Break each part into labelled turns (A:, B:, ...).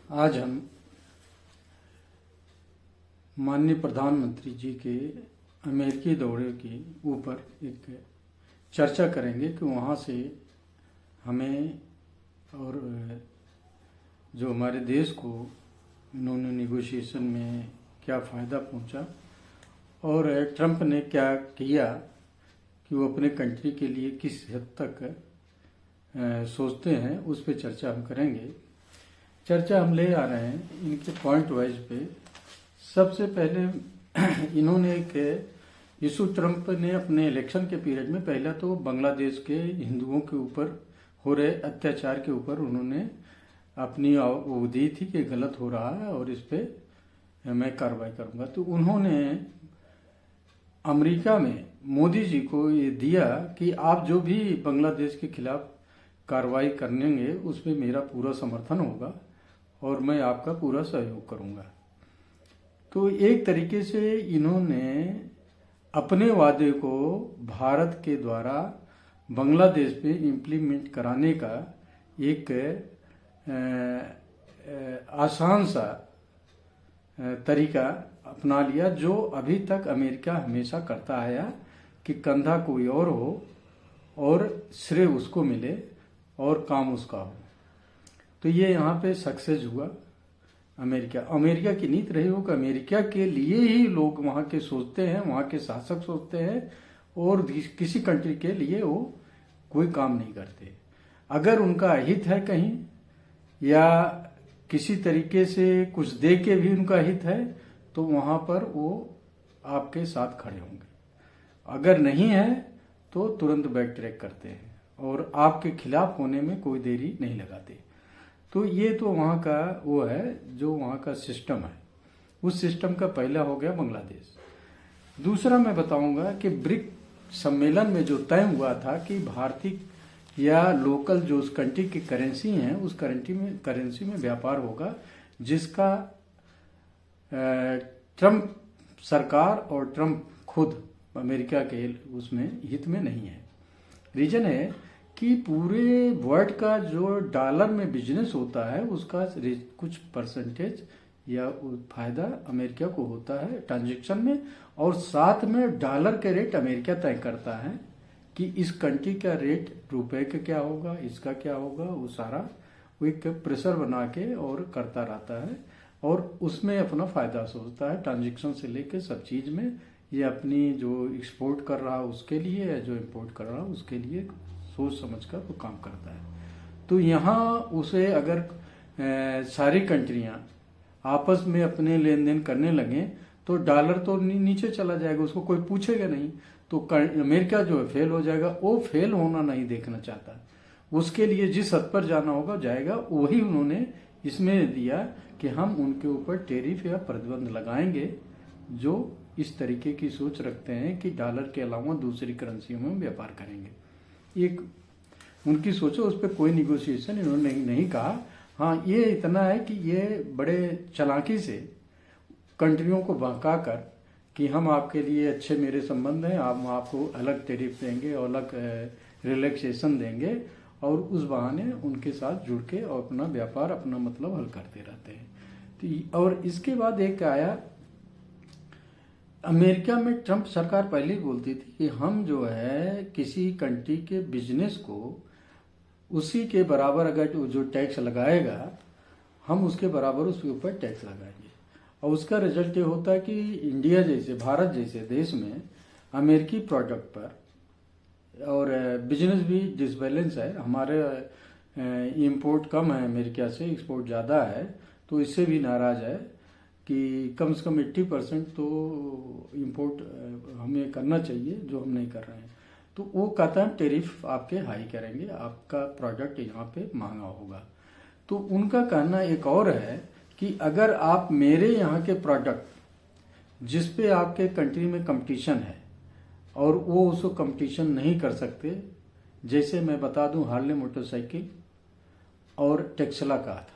A: आज हम माननीय प्रधानमंत्री जी के अमेरिकी दौरे के ऊपर एक चर्चा करेंगे कि वहाँ से हमें और जो हमारे देश को इन्होंने नेगोशिएशन में क्या फ़ायदा पहुँचा और ट्रंप ने क्या किया कि वो अपने कंट्री के लिए किस हद तक सोचते हैं, उस पर चर्चा हम करेंगे। चर्चा हम ले आ रहे हैं इनके पॉइंट वाइज पे। सबसे पहले इन्होंने एक इशू ट्रंप ने अपने इलेक्शन के पीरियड में पहला तो बांग्लादेश के हिंदुओं के ऊपर हो रहे अत्याचार के ऊपर उन्होंने अपनी वो दी थी कि गलत हो रहा है और इस पे मैं कार्रवाई करूंगा। तो उन्होंने अमेरिका में मोदी जी को ये दिया कि आप जो भी बांग्लादेश के खिलाफ कार्रवाई करेंगे उसमें मेरा पूरा समर्थन होगा और मैं आपका पूरा सहयोग करूंगा। तो एक तरीके से इन्होंने अपने वादे को भारत के द्वारा बांग्लादेश पे इम्प्लीमेंट कराने का एक आसान सा तरीका अपना लिया, जो अभी तक अमेरिका हमेशा करता आया कि कंधा कोई और हो और श्रेय उसको मिले और काम उसका हो। तो ये यहाँ पे सक्सेस हुआ। अमेरिका की नीति रही हो कि अमेरिका के लिए ही लोग वहाँ के सोचते हैं, वहाँ के शासक सोचते हैं और किसी कंट्री के लिए वो कोई काम नहीं करते। अगर उनका हित है कहीं या किसी तरीके से कुछ दे के भी उनका हित है तो वहाँ पर वो आपके साथ खड़े होंगे, अगर नहीं है तो तुरंत बैक ट्रैक करते हैं और आपके खिलाफ होने में कोई देरी नहीं लगाते। तो ये तो वहाँ का वो है जो वहाँ का सिस्टम है। उस सिस्टम का पहला हो गया बांग्लादेश। दूसरा मैं बताऊंगा कि ब्रिक सम्मेलन में जो तय हुआ था कि भारतीय या लोकल जो उस कंट्री की करेंसी है उस करेंसी में व्यापार होगा, जिसका ट्रंप सरकार और ट्रंप खुद अमेरिका के उसमें हित में नहीं है। रीजन है कि पूरे वर्ल्ड का जो डॉलर में बिजनेस होता है उसका कुछ परसेंटेज या फायदा अमेरिका को होता है ट्रांजैक्शन में, और साथ में डॉलर के रेट अमेरिका तय करता है कि इस कंट्री का रेट रुपए का क्या होगा, इसका क्या होगा। वो सारा वो एक प्रेशर बना के और करता रहता है और उसमें अपना फायदा सोचता है, ट्रांजैक्शन से लेके सब चीज में। ये अपनी जो एक्सपोर्ट कर रहा है उसके लिए या जो इम्पोर्ट कर रहा है उसके लिए सोच समझ कर वो काम करता है। तो यहाँ उसे अगर सारी कंट्रियां आपस में अपने लेन देन करने लगे तो डॉलर तो नीचे चला जाएगा, उसको कोई पूछेगा नहीं। तो अमेरिका जो है फेल हो जाएगा। वो फेल होना नहीं देखना चाहता, उसके लिए जिस हद पर जाना होगा जाएगा। वही उन्होंने इसमें दिया कि हम उनके ऊपर टैरिफ या प्रतिबंध लगाएंगे जो इस तरीके की सोच रखते हैं कि डॉलर के अलावा दूसरी करेंसियों में व्यापार करेंगे। एक उनकी सोचो, उस पर कोई निगोशिएशन इन्होंने नहीं कहा। हाँ, ये इतना है कि ये बड़े चालाकी से कंट्रियों को बहका कर कि हम आपके लिए अच्छे मेरे संबंध हैं, हम आपको अलग टैरिफ देंगे और अलग रिलैक्सेशन देंगे, और उस बहाने उनके साथ जुड़ के और अपना व्यापार अपना मतलब हल करते रहते हैं। तो और इसके बाद एक आया अमेरिका में ट्रंप सरकार पहले ही बोलती थी कि हम जो है किसी कंट्री के बिजनेस को उसी के बराबर अगर जो टैक्स लगाएगा हम उसके बराबर उसके ऊपर टैक्स लगाएंगे। और उसका रिजल्ट ये होता है कि इंडिया जैसे भारत जैसे देश में अमेरिकी प्रोडक्ट पर और बिजनेस भी डिसबैलेंस है। हमारे इंपोर्ट कम है अमेरिका से, एक्सपोर्ट ज़्यादा है। तो इससे भी नाराज़ है कि कम से कम 80% तो इंपोर्ट हमें करना चाहिए जो हम नहीं कर रहे हैं। तो वो कहता है टैरिफ आपके हाई करेंगे, आपका प्रोडक्ट यहाँ पे महंगा होगा। तो उनका कहना एक और है कि अगर आप मेरे यहाँ के प्रोडक्ट जिस पे आपके कंट्री में कंपटीशन है और वो उसको कंपटीशन नहीं कर सकते, जैसे मैं बता दूं हार्ले मोटरसाइकिल और टेक्सला का था,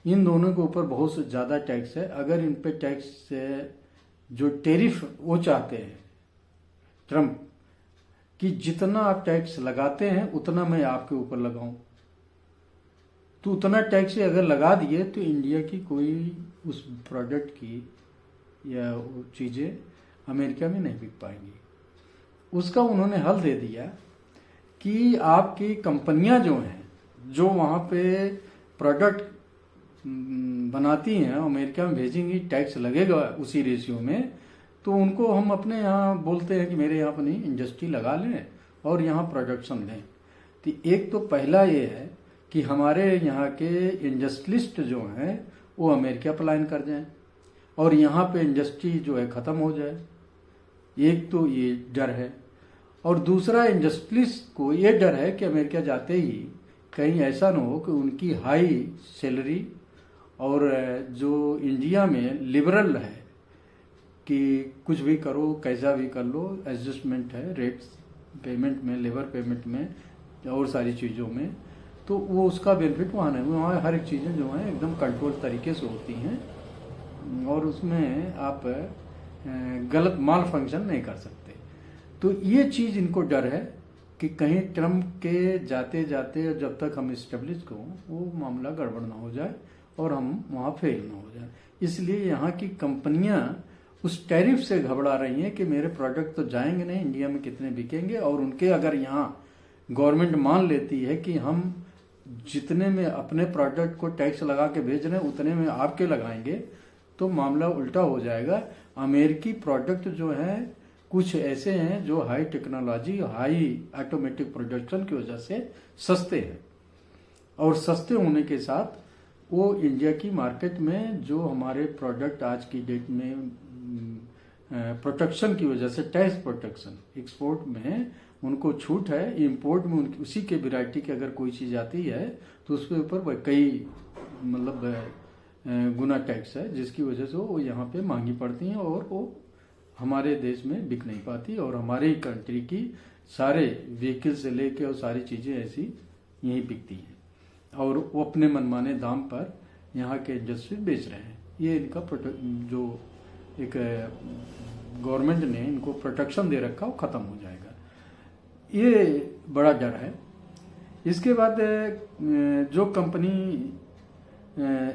A: इन दोनों के ऊपर बहुत से ज़्यादा टैक्स है। अगर इन पे टैक्स जो टैरिफ वो चाहते हैं ट्रंप कि जितना आप टैक्स लगाते हैं उतना मैं आपके ऊपर लगाऊं, तो उतना टैक्स अगर लगा दिए तो इंडिया की कोई उस प्रोडक्ट की या वो चीज़ें अमेरिका में नहीं बिक पाएंगी। उसका उन्होंने हल दे दिया कि आपकी कंपनियां जो हैं, जो वहाँ पे प्रोडक्ट बनाती हैं, अमेरिका में भेजेंगी, टैक्स लगेगा उसी रेशियो में, तो उनको हम अपने यहाँ बोलते हैं कि मेरे यहाँ अपनी इंडस्ट्री लगा लें और यहाँ प्रोडक्शन लें। तो एक तो पहला ये है कि हमारे यहाँ के इंडस्ट्रियलिस्ट जो हैं वो अमेरिका पलायन कर जाएं और यहाँ पे इंडस्ट्री जो है ख़त्म हो जाए। एक तो ये डर है, और दूसरा इंडस्ट्रियलिस्ट को ये डर है कि अमेरिका जाते ही कहीं ऐसा ना हो कि उनकी हाई सैलरी और जो इंडिया में लिबरल है कि कुछ भी करो कैसा भी कर लो, एडजस्टमेंट है रेट्स पेमेंट में, लेबर पेमेंट में और सारी चीज़ों में, तो वो उसका बेनिफिट वहाँ नहीं। वहाँ हर एक चीज़ें जो हैं एकदम कंट्रोल तरीके से होती हैं और उसमें आप गलत माल फंक्शन नहीं कर सकते। तो ये चीज़ इनको डर है कि कहीं ट्रम्प के जाते जाते जब तक हम इस्टेब्लिश को वो मामला गड़बड़ ना हो जाए और हम वहाँ फेल ना हो जाए। इसलिए यहाँ की कंपनियाँ उस टैरिफ से घबरा रही हैं कि मेरे प्रोडक्ट तो जाएंगे नहीं, इंडिया में कितने बिकेंगे। और उनके अगर यहाँ गवर्नमेंट मान लेती है कि हम जितने में अपने प्रोडक्ट को टैक्स लगा के भेज रहे हैं उतने में आपके लगाएंगे, तो मामला उल्टा हो जाएगा। अमेरिकी प्रोडक्ट जो हैं कुछ ऐसे हैं जो high technology, high automatic production की वजह से सस्ते हैं, और सस्ते होने के साथ वो इंडिया की मार्केट में जो हमारे प्रोडक्ट आज की डेट में प्रोटेक्शन की वजह से, टैक्स प्रोटेक्शन, एक्सपोर्ट में उनको छूट है, इंपोर्ट में उनकी उसी के वैरायटी की अगर कोई चीज़ आती है तो उसके ऊपर कई गुना टैक्स है, जिसकी वजह से वो यहाँ पे महंगी पड़ती हैं और वो हमारे देश में बिक नहीं पाती। और हमारी कंट्री की सारे व्हीकल से लेके और सारी चीज़ें ऐसी यहीं बिकती हैं और वो अपने मनमाने दाम पर यहाँ के इंडस्ट्री बेच रहे हैं। ये इनका जो एक गवर्नमेंट ने इनको प्रोटेक्शन दे रखा वो ख़त्म हो जाएगा, ये बड़ा डर है। इसके बाद जो कंपनी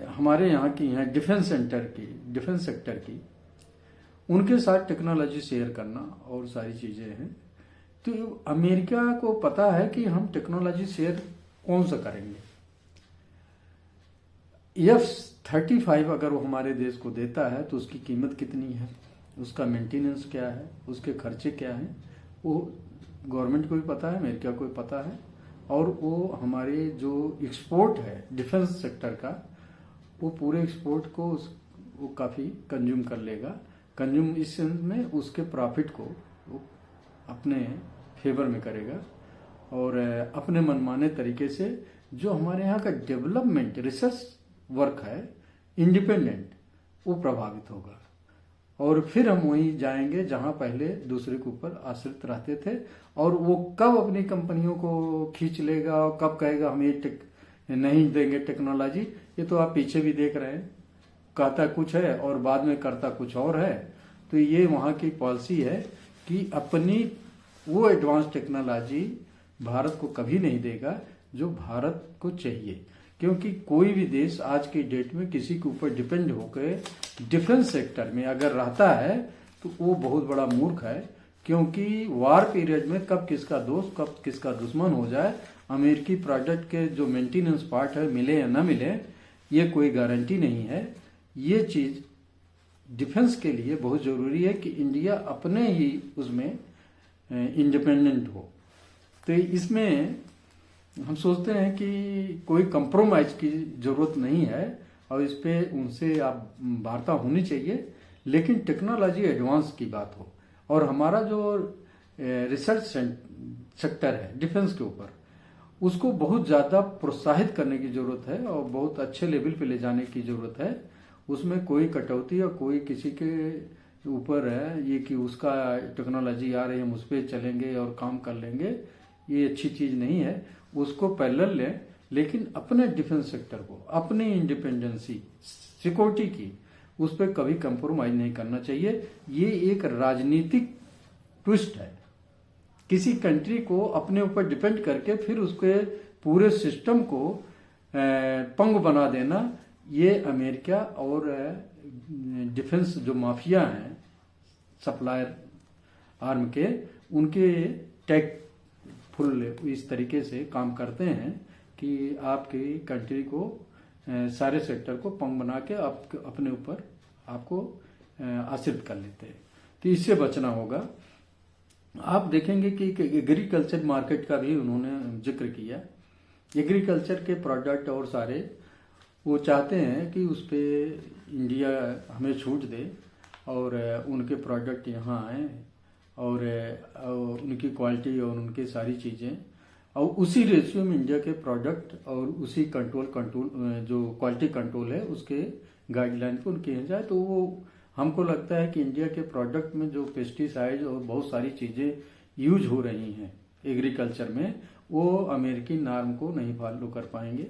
A: हमारे यहाँ की हैं डिफेंस सेक्टर की, उनके साथ टेक्नोलॉजी शेयर करना और सारी चीज़ें हैं। तो अमेरिका को पता है कि हम टेक्नोलॉजी शेयर कौन सा करेंगे। F-35 अगर वो हमारे देश को देता है तो उसकी कीमत कितनी है, उसका मेंटेनेंस क्या है, उसके खर्चे क्या हैं, वो गवर्नमेंट को भी पता है, अमेरिका को भी पता है। और वो हमारे जो एक्सपोर्ट है डिफेंस सेक्टर का, वो पूरे एक्सपोर्ट को वो काफ़ी कंज्यूम कर लेगा। कंज्यूम इस सेंस में उसके प्रॉफिट को वो अपने फेवर में करेगा और अपने मनमाने तरीके से जो हमारे यहाँ का डेवलपमेंट रिसर्च वर्क है इंडिपेंडेंट, वो प्रभावित होगा। और फिर हम वहीं जाएंगे जहां पहले दूसरे के ऊपर आश्रित रहते थे। और वो कब अपनी कंपनियों को खींच लेगा और कब कहेगा हम ये नहीं देंगे टेक्नोलॉजी, ये तो आप पीछे भी देख रहे हैं, कहता कुछ है और बाद में करता कुछ और है। तो ये वहाँ की पॉलिसी है कि अपनी वो एडवांस टेक्नोलॉजी भारत को कभी नहीं देगा जो भारत को चाहिए। क्योंकि कोई भी देश आज की डेट में किसी के ऊपर डिपेंड होकर डिफेंस सेक्टर में अगर रहता है तो वो बहुत बड़ा मूर्ख है। क्योंकि वार पीरियड में कब किसका दोस्त कब किसका दुश्मन हो जाए, अमेरिकी प्रोडक्ट के जो मेंटेनेंस पार्ट है मिले या ना मिले, ये कोई गारंटी नहीं है। ये चीज़ डिफेंस के लिए बहुत ज़रूरी है कि इंडिया अपने ही उसमें इंडिपेंडेंट हो। तो इसमें हम सोचते हैं कि कोई कंप्रोमाइज की ज़रूरत नहीं है और इस पे उनसे आप वार्ता होनी चाहिए, लेकिन टेक्नोलॉजी एडवांस की बात हो। और हमारा जो रिसर्च सेक्टर है डिफेंस के ऊपर, उसको बहुत ज़्यादा प्रोत्साहित करने की ज़रूरत है और बहुत अच्छे लेवल पे ले जाने की ज़रूरत है। उसमें कोई कटौती या कोई किसी के ऊपर है ये कि उसका टेक्नोलॉजी आ रही है हम उस पर चलेंगे और काम कर लेंगे, ये अच्छी चीज़ नहीं है। उसको पैरेलल लें, लेकिन अपने डिफेंस सेक्टर को, अपनी इंडिपेंडेंसी सिक्योरिटी की, उस पर कभी कंप्रोमाइज नहीं करना चाहिए। ये एक राजनीतिक ट्विस्ट है। किसी कंट्री को अपने ऊपर डिपेंड करके फिर उसके पूरे सिस्टम को पंग बना देना, ये अमेरिका और डिफेंस जो माफिया हैं सप्लायर आर्म के, उनके टैक्ट फुल इस तरीके से काम करते हैं कि आपकी कंट्री को सारे सेक्टर को पंग बना के अपने ऊपर आपको आश्रित कर लेते हैं। तो इससे बचना होगा। आप देखेंगे कि एग्रीकल्चर मार्केट का भी उन्होंने जिक्र किया। एग्रीकल्चर के प्रोडक्ट और सारे वो चाहते हैं कि उस पर इंडिया हमें छूट दे और उनके प्रोडक्ट यहाँ आए और उनकी क्वालिटी और उनकी सारी चीज़ें और उसी रेशियो में इंडिया के प्रोडक्ट और उसी कंट्रोल जो क्वालिटी कंट्रोल है उसके गाइडलाइन को उनके यहाँ जाए। तो वो हमको लगता है कि इंडिया के प्रोडक्ट में जो पेस्टिसाइड और बहुत सारी चीज़ें यूज हो रही हैं एग्रीकल्चर में, वो अमेरिकी नॉर्म को नहीं फॉलो कर पाएंगे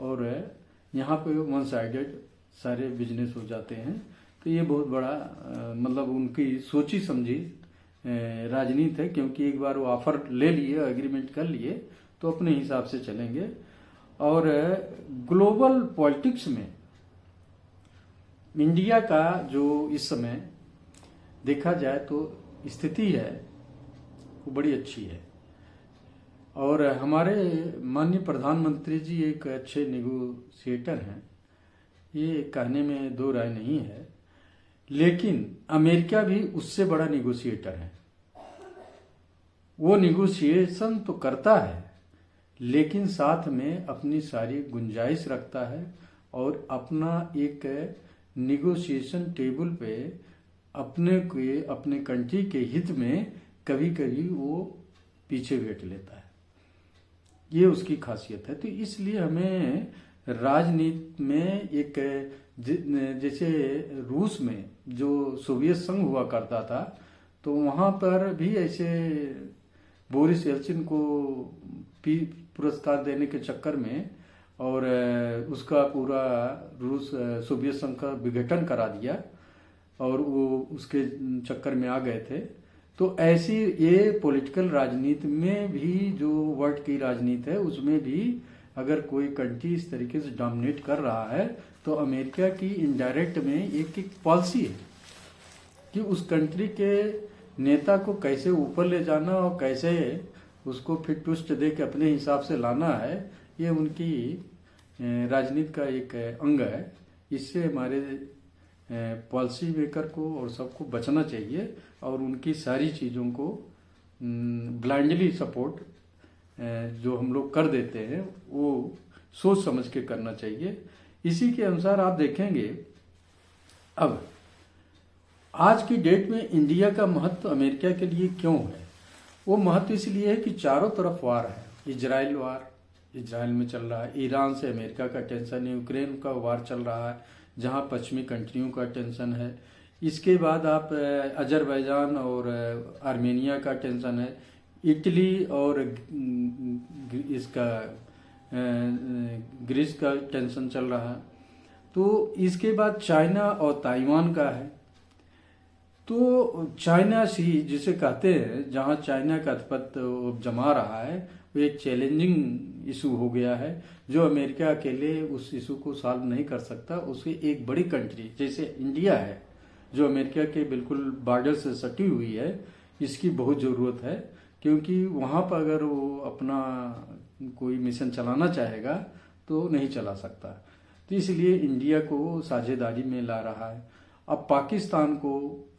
A: और यहाँ पे वन साइडेड सारे बिजनेस हो जाते हैं। तो ये बहुत बड़ा मतलब उनकी सोची समझी राजनीति है, क्योंकि एक बार वो ऑफर ले लिए, एग्रीमेंट कर लिए, तो अपने हिसाब से चलेंगे। और ग्लोबल पॉलिटिक्स में इंडिया का जो इस समय देखा जाए तो स्थिति है वो बड़ी अच्छी है और हमारे माननीय प्रधानमंत्री जी एक अच्छे नेगोशिएटर हैं, ये कहने में दो राय नहीं है। लेकिन अमेरिका भी उससे बड़ा नेगोशिएटर है। वो नेगोशिएशन तो करता है लेकिन साथ में अपनी सारी गुंजाइश रखता है और अपना एक नेगोशिएशन टेबल पे अपने कंट्री के हित में कभी कभी वो पीछे भेट लेता है। ये उसकी खासियत है। तो इसलिए हमें राजनीति में एक जैसे रूस में जो सोवियत संघ हुआ करता था तो वहाँ पर भी ऐसे बोरिस येल्सिन को पुरस्कार देने के चक्कर में और उसका पूरा रूस सोवियत संघ का विघटन करा दिया और वो उसके चक्कर में आ गए थे। तो ऐसी ये पॉलिटिकल राजनीति में भी जो वर्ल्ड की राजनीति है उसमें भी अगर कोई कंट्री इस तरीके से डोमिनेट कर रहा है तो अमेरिका की इनडायरेक्ट में एक पॉलिसी है कि उस कंट्री के नेता को कैसे ऊपर ले जाना और कैसे उसको फिर ट्विस्ट दे के अपने हिसाब से लाना है। ये उनकी राजनीति का एक अंग है। इससे हमारे पॉलिसी मेकर को और सबको बचना चाहिए और उनकी सारी चीज़ों को ब्लाइंडली सपोर्ट जो हम लोग कर देते हैं वो सोच समझ के करना चाहिए। इसी के अनुसार आप देखेंगे अब आज की डेट में इंडिया का महत्व अमेरिका के लिए क्यों है। वो महत्व इसलिए है कि चारों तरफ वार है। इजराइल वार इजराइल में चल रहा है, ईरान से अमेरिका का टेंशन है, यूक्रेन का वार चल रहा है जहां पश्चिमी कंट्रियों का टेंशन है। इसके बाद आप अजरबैजान और आर्मेनिया का टेंशन है, इटली और इसका ग्रीस का टेंशन चल रहा है। तो इसके बाद चाइना और ताइवान का है। तो चाइना सी जिसे कहते हैं, जहां चाइना का आधिपत्य जमा रहा है, वो एक चैलेंजिंग इशू हो गया है जो अमेरिका अकेले उस इशू को सॉल्व नहीं कर सकता। उसकी एक बड़ी कंट्री जैसे इंडिया है जो अमेरिका के बिल्कुल बॉर्डर से सटी हुई है, इसकी बहुत ज़रूरत है, क्योंकि वहाँ पर अगर वो अपना कोई मिशन चलाना चाहेगा तो नहीं चला सकता। तो इसलिए इंडिया को साझेदारी में ला रहा है। अब पाकिस्तान को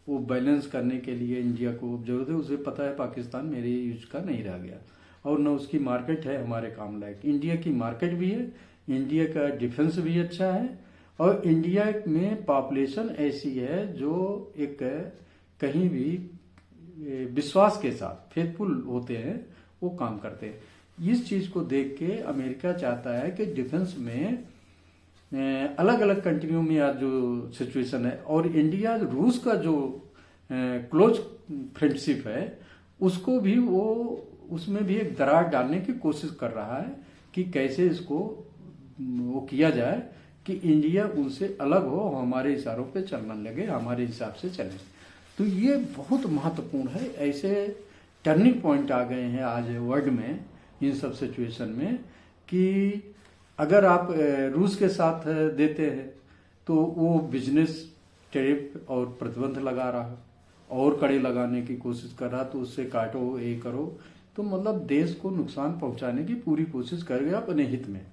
A: वो बैलेंस करने के लिए इंडिया को जरूरत है। उसे पता है पाकिस्तान मेरे यूज का नहीं रह गया और न उसकी मार्केट है हमारे काम लायक। इंडिया की मार्केट भी है, इंडिया का डिफेंस भी अच्छा है और इंडिया में पॉपुलेशन ऐसी है जो एक कहीं भी विश्वास के साथ फेथफुल होते हैं, वो काम करते हैं। इस चीज़ को देख के अमेरिका चाहता है कि डिफेंस में अलग अलग कंट्रियों में आज जो सिचुएशन है और इंडिया रूस का जो क्लोज फ्रेंडशिप है उसको भी वो उसमें भी एक दरार डालने की कोशिश कर रहा है कि कैसे इसको वो किया जाए कि इंडिया उनसे अलग हो, हमारे इशारों पे चलने लगे, हमारे हिसाब से चले। तो ये बहुत महत्वपूर्ण है। ऐसे टर्निंग पॉइंट आ गए हैं आज वर्ल्ड में इन सब सिचुएशन में कि अगर आप रूस के साथ देते हैं तो वो बिजनेस टैरिफ और प्रतिबंध लगा रहा, और कड़े लगाने की कोशिश कर रहा, तो उससे काटो, ये करो, तो मतलब देश को नुकसान पहुंचाने की पूरी कोशिश करेगा अपने हित में।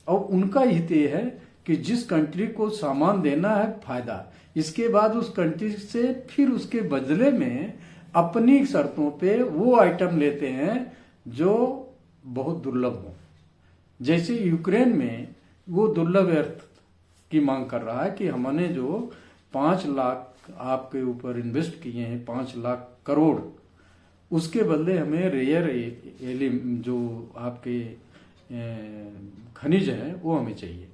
A: और उनका हित ये है कि जिस कंट्री को सामान देना है फायदा, इसके बाद उस कंट्री से फिर उसके बदले में अपनी शर्तों पे वो आइटम लेते हैं जो बहुत दुर्लभ हो। जैसे यूक्रेन में वो दुर्लभ अर्थ की मांग कर रहा है कि हमने जो 5 लाख आपके ऊपर इन्वेस्ट किए हैं, 5 लाख करोड़, उसके बदले हमें रेयर जो आपके खनिज है वो हमें चाहिए।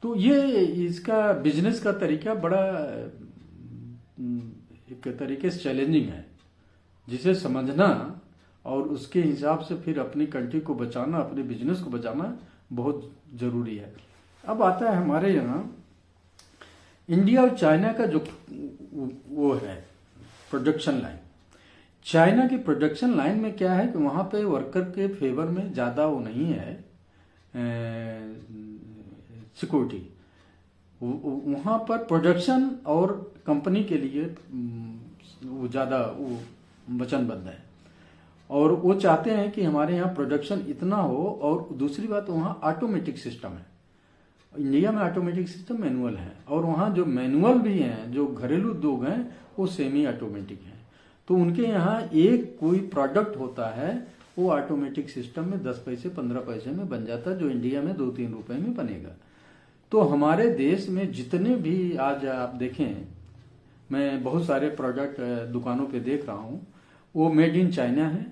A: तो ये इसका बिजनेस का तरीका बड़ा एक तरीके से चैलेंजिंग है, जिसे समझना और उसके हिसाब से फिर अपनी कंट्री को बचाना, अपने बिजनेस को बचाना बहुत जरूरी है। अब आता है हमारे यहाँ इंडिया और चाइना का जो वो है प्रोडक्शन लाइन। चाइना की प्रोडक्शन लाइन में क्या है कि वहाँ पे वर्कर के फेवर में ज़्यादा वो नहीं है सिक्योरिटी, वहाँ पर प्रोडक्शन और कंपनी के लिए वो ज़्यादा वो वचनबद्ध है, और वो चाहते हैं कि हमारे यहाँ प्रोडक्शन इतना हो। और दूसरी बात, वहाँ ऑटोमेटिक सिस्टम है। इंडिया में ऑटोमेटिक सिस्टम मैनुअल है, और वहाँ जो मैनुअल भी हैं, जो घरेलू उद्योग हैं, वो सेमी ऑटोमेटिक हैं। तो उनके यहाँ एक कोई प्रोडक्ट होता है वो ऑटोमेटिक सिस्टम में 10 पैसे 15 पैसे में बन जाता है, जो इंडिया में 2-3 रुपए में बनेगा। तो हमारे देश में जितने भी आज आप देखें, मैं बहुत सारे प्रोडक्ट दुकानों पे देख रहा हूँ, वो मेड इन चाइना है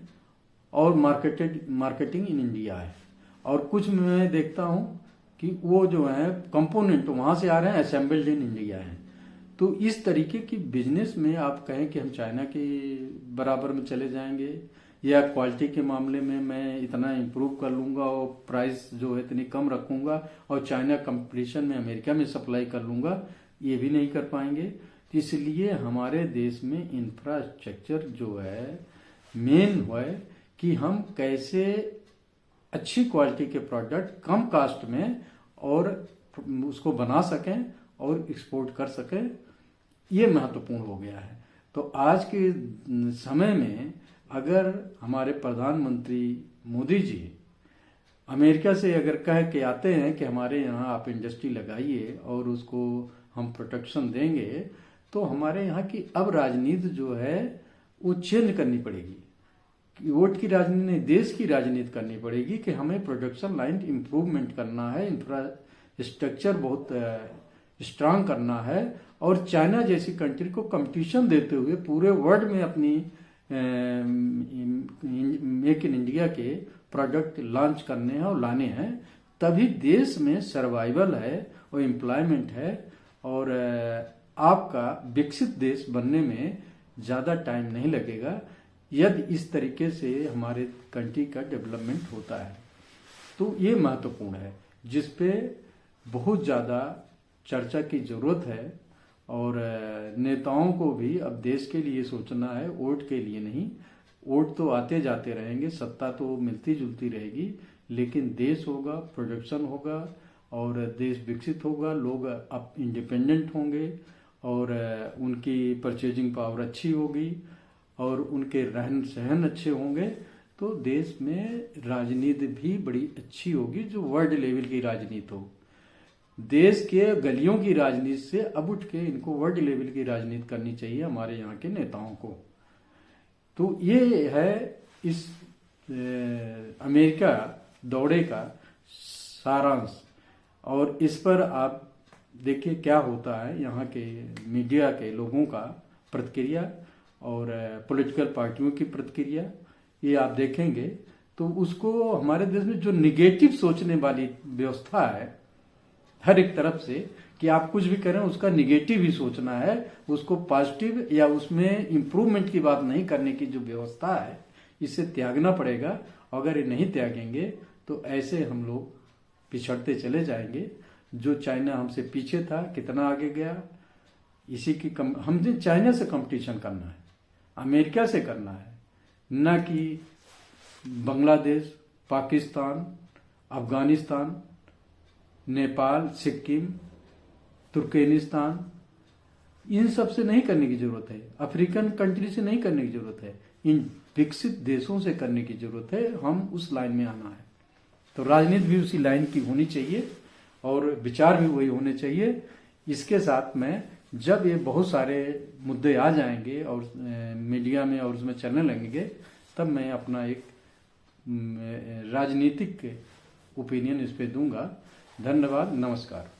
A: और मार्केटिंग इन इंडिया है। और कुछ मैं देखता हूँ कि वो जो है कंपोनेंट वहाँ से आ रहे हैं, असेंबल्ड इन इंडिया है। तो इस तरीके की बिजनेस में आप कहें कि हम चाइना के बराबर में चले जाएंगे, या क्वालिटी के मामले में मैं इतना इम्प्रूव कर लूंगा और प्राइस जो है इतनी कम रखूंगा और चाइना कंपटीशन में अमेरिका में सप्लाई कर लूंगा, ये भी नहीं कर पाएंगे। तो इसलिए हमारे देश में इंफ्रास्ट्रक्चर जो है मेन है कि हम कैसे अच्छी क्वालिटी के प्रोडक्ट कम कास्ट में और उसको बना सकें और एक्सपोर्ट कर सकें, ये महत्वपूर्ण हो गया है। तो आज के समय में अगर हमारे प्रधानमंत्री मोदी जी अमेरिका से अगर कह के आते हैं कि हमारे यहाँ आप इंडस्ट्री लगाइए और उसको हम प्रोटेक्शन देंगे, तो हमारे यहाँ की अब राजनीति जो है वो चेंज करनी पड़ेगी। वोट की राजनीति नहीं, देश की राजनीति करनी पड़ेगी कि हमें प्रोडक्शन लाइन इम्प्रूवमेंट करना है, इंफ्रास्ट्रक्चर बहुत स्ट्रांग करना है, और चाइना जैसी कंट्री को कंपटीशन देते हुए पूरे वर्ल्ड में अपनी मेक इन इंडिया के प्रोडक्ट लॉन्च करने हैं और लाने हैं। तभी देश में सर्वाइवल है और एम्प्लॉयमेंट है, और आपका विकसित देश बनने में ज़्यादा टाइम नहीं लगेगा यदि इस तरीके से हमारे कंट्री का डेवलपमेंट होता है। तो ये महत्वपूर्ण है, जिस पे बहुत ज़्यादा चर्चा की ज़रूरत है, और नेताओं को भी अब देश के लिए सोचना है, वोट के लिए नहीं। वोट तो आते जाते रहेंगे, सत्ता तो मिलती जुलती रहेगी, लेकिन देश होगा, प्रोडक्शन होगा और देश विकसित होगा, लोग अब इंडिपेंडेंट होंगे और उनकी परचेजिंग पावर अच्छी होगी और उनके रहन सहन अच्छे होंगे, तो देश में राजनीति भी बड़ी अच्छी होगी, जो वर्ल्ड लेवल की राजनीति हो। देश के गलियों की राजनीति से अब उठ के इनको वर्ल्ड लेवल की राजनीति करनी चाहिए हमारे यहाँ के नेताओं को। तो ये है इस अमेरिका दौरे का सारांश, और इस पर आप देखिए क्या होता है यहाँ के मीडिया के लोगों का प्रतिक्रिया और पॉलिटिकल पार्टियों की प्रतिक्रिया, ये आप देखेंगे तो उसको हमारे देश में जो निगेटिव सोचने वाली व्यवस्था है हर एक तरफ से, कि आप कुछ भी करें उसका निगेटिव ही सोचना है, उसको पॉजिटिव या उसमें इम्प्रूवमेंट की बात नहीं करने की जो व्यवस्था है, इसे त्यागना पड़ेगा। अगर ये नहीं त्यागेंगे तो ऐसे हम लोग पिछड़ते चले जाएंगे। जो चाइना हमसे पीछे था कितना आगे गया, इसी की हमने चाइना से कंपटीशन करना है, अमेरिका से करना है, न कि बांग्लादेश, पाकिस्तान अफगानिस्तान, नेपाल, सिक्किम, तुर्कमेनिस्तान, इन सब से नहीं करने की जरूरत है। अफ्रीकन कंट्री से नहीं करने की जरूरत है। इन विकसित देशों से करने की जरूरत है। हम उस लाइन में आना है। तो राजनीति भी उसी लाइन की होनी चाहिए और विचार भी वही होने चाहिए। इसके साथ में जब ये बहुत सारे मुद्दे आ जाएंगे और मीडिया में और उसमें चलने लगेंगे, तब मैं अपना एक राजनीतिक ओपिनियन इस पे दूंगा। धन्यवाद, नमस्कार।